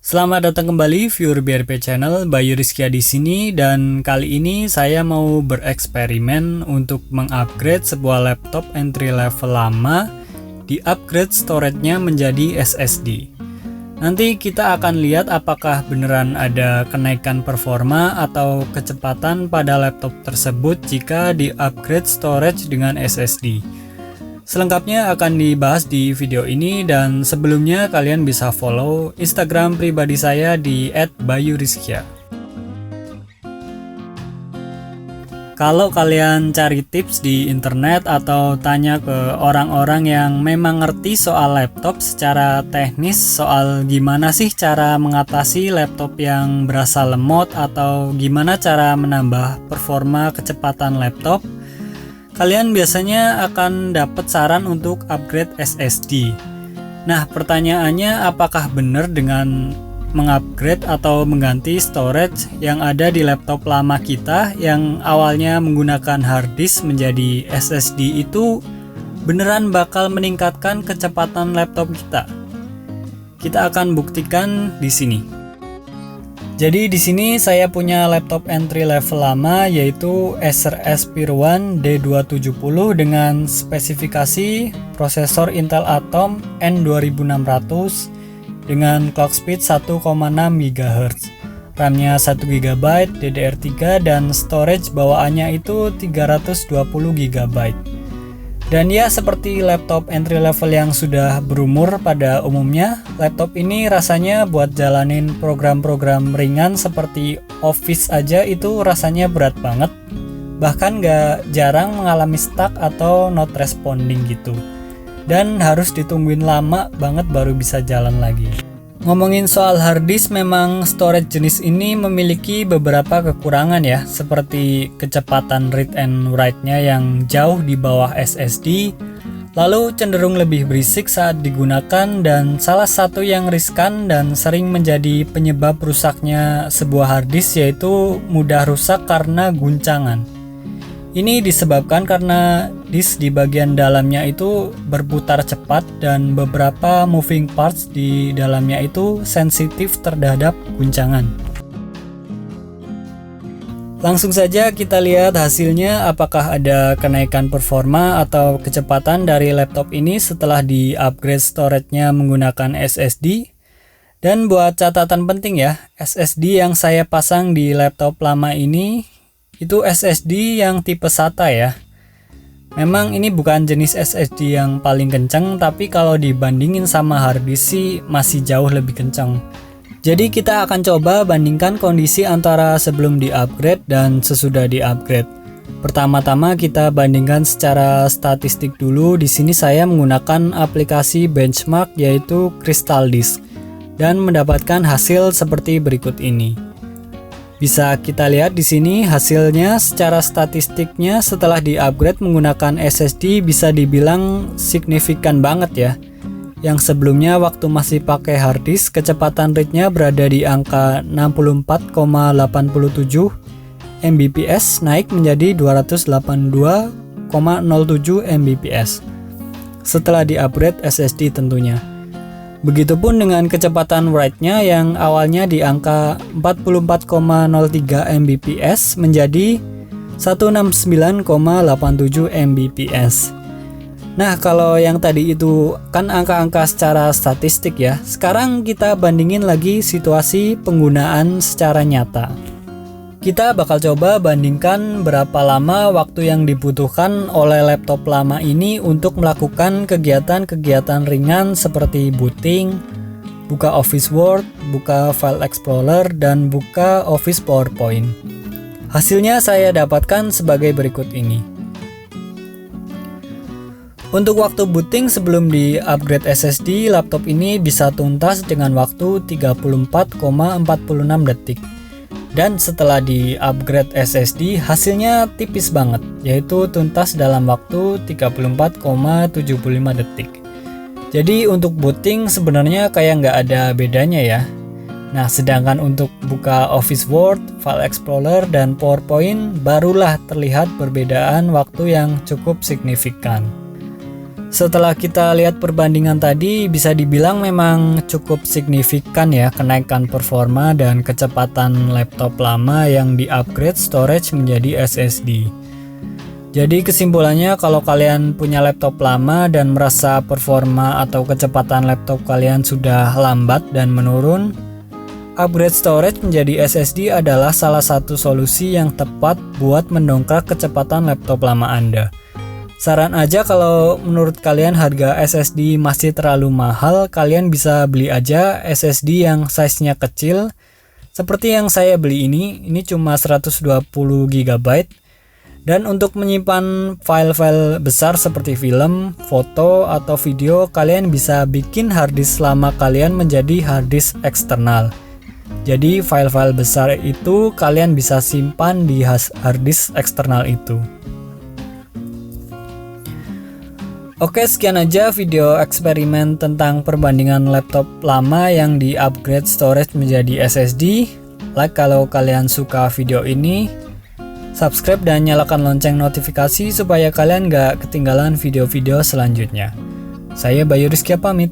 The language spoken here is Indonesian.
Selamat datang kembali viewer BRP Channel, Bayu Rizkia di sini, dan kali ini saya mau bereksperimen untuk mengupgrade sebuah laptop entry level lama, di-upgrade storage-nya menjadi SSD. Nanti kita akan lihat apakah beneran ada kenaikan performa atau kecepatan pada laptop tersebut jika di-upgrade storage dengan SSD. Selengkapnya akan dibahas di video ini, dan sebelumnya kalian bisa follow Instagram pribadi saya di @bayurizkia. Kalau kalian cari tips di internet atau tanya ke orang-orang yang memang ngerti soal laptop secara teknis, soal gimana sih cara mengatasi laptop yang berasa lemot atau gimana cara menambah performa kecepatan laptop, kalian biasanya akan dapat saran untuk upgrade SSD. Nah, pertanyaannya, apakah benar dengan mengupgrade atau mengganti storage yang ada di laptop lama kita yang awalnya menggunakan hard disk menjadi SSD itu beneran bakal meningkatkan kecepatan laptop kita? Kita akan buktikan di sini. Jadi di sini saya punya laptop entry level lama, yaitu Acer Aspire One D270 dengan spesifikasi prosesor Intel Atom N2600 dengan clock speed 1,6 GHz, RAM-nya 1 GB, DDR3, dan storage bawaannya itu 320 GB. Dan ya, seperti laptop entry level yang sudah berumur pada umumnya, laptop ini rasanya buat jalanin program-program ringan seperti Office aja itu rasanya berat banget. Bahkan gak jarang mengalami stuck atau not responding gitu. Dan harus ditungguin lama banget baru bisa jalan lagi. Ngomongin soal hard disk, memang storage jenis ini memiliki beberapa kekurangan ya, seperti kecepatan read and write-nya yang jauh di bawah SSD, lalu cenderung lebih berisik saat digunakan, dan salah satu yang riskan dan sering menjadi penyebab rusaknya sebuah hard disk yaitu mudah rusak karena guncangan. Ini disebabkan karena disk di bagian dalamnya itu berputar cepat dan beberapa moving parts di dalamnya itu sensitif terhadap guncangan. Langsung saja kita lihat hasilnya, apakah ada kenaikan performa atau kecepatan dari laptop ini setelah di-upgrade storage-nya menggunakan SSD. Dan buat catatan penting ya, SSD yang saya pasang di laptop lama ini itu SSD yang tipe SATA ya. Memang ini bukan jenis SSD yang paling kencang, tapi kalau dibandingin sama hard disk sih masih jauh lebih kencang. Jadi kita akan coba bandingkan kondisi antara sebelum di-upgrade dan sesudah di-upgrade. Pertama-tama kita bandingkan secara statistik dulu. Di sini saya menggunakan aplikasi benchmark yaitu Crystal Disk dan mendapatkan hasil seperti berikut ini. Bisa kita lihat di sini hasilnya secara statistiknya setelah di-upgrade menggunakan SSD bisa dibilang signifikan banget ya. Yang sebelumnya waktu masih pakai hard disk, kecepatan read-nya berada di angka 64,87 Mbps naik menjadi 282,07 Mbps setelah di-upgrade SSD tentunya. Begitupun dengan kecepatan write-nya yang awalnya di angka 44,03 Mbps menjadi 169,87 Mbps. Nah, kalau yang tadi itu kan angka-angka secara statistik ya. Sekarang kita bandingin lagi situasi penggunaan secara nyata. Kita bakal coba bandingkan berapa lama waktu yang dibutuhkan oleh laptop lama ini untuk melakukan kegiatan-kegiatan ringan seperti booting, buka Office Word, buka File Explorer, dan buka Office PowerPoint. Hasilnya saya dapatkan sebagai berikut ini. Untuk waktu booting sebelum di-upgrade SSD, laptop ini bisa tuntas dengan waktu 34,46 detik. Dan setelah di-upgrade SSD, hasilnya tipis banget, yaitu tuntas dalam waktu 34,75 detik. Jadi untuk booting sebenarnya kayak nggak ada bedanya ya. Nah, sedangkan untuk buka Office Word, File Explorer, dan PowerPoint barulah terlihat perbedaan waktu yang cukup signifikan. Setelah kita lihat perbandingan tadi, bisa dibilang memang cukup signifikan ya kenaikan performa dan kecepatan laptop lama yang di-upgrade storage menjadi SSD. Jadi kesimpulannya, kalau kalian punya laptop lama dan merasa performa atau kecepatan laptop kalian sudah lambat dan menurun, upgrade storage menjadi SSD adalah salah satu solusi yang tepat buat mendongkrak kecepatan laptop lama Anda. Saran aja, kalau menurut kalian harga SSD masih terlalu mahal, kalian bisa beli aja SSD yang size-nya kecil. Seperti yang saya beli ini cuma 120 GB. Dan untuk menyimpan file-file besar seperti film, foto, atau video, kalian bisa bikin harddisk lama kalian menjadi harddisk eksternal. Jadi file-file besar itu kalian bisa simpan di harddisk eksternal itu. Oke, sekian aja video eksperimen tentang perbandingan laptop lama yang di-upgrade storage menjadi SSD. Like kalau kalian suka video ini, subscribe dan nyalakan lonceng notifikasi supaya kalian gak ketinggalan video-video selanjutnya. Saya Bayu Rizky pamit.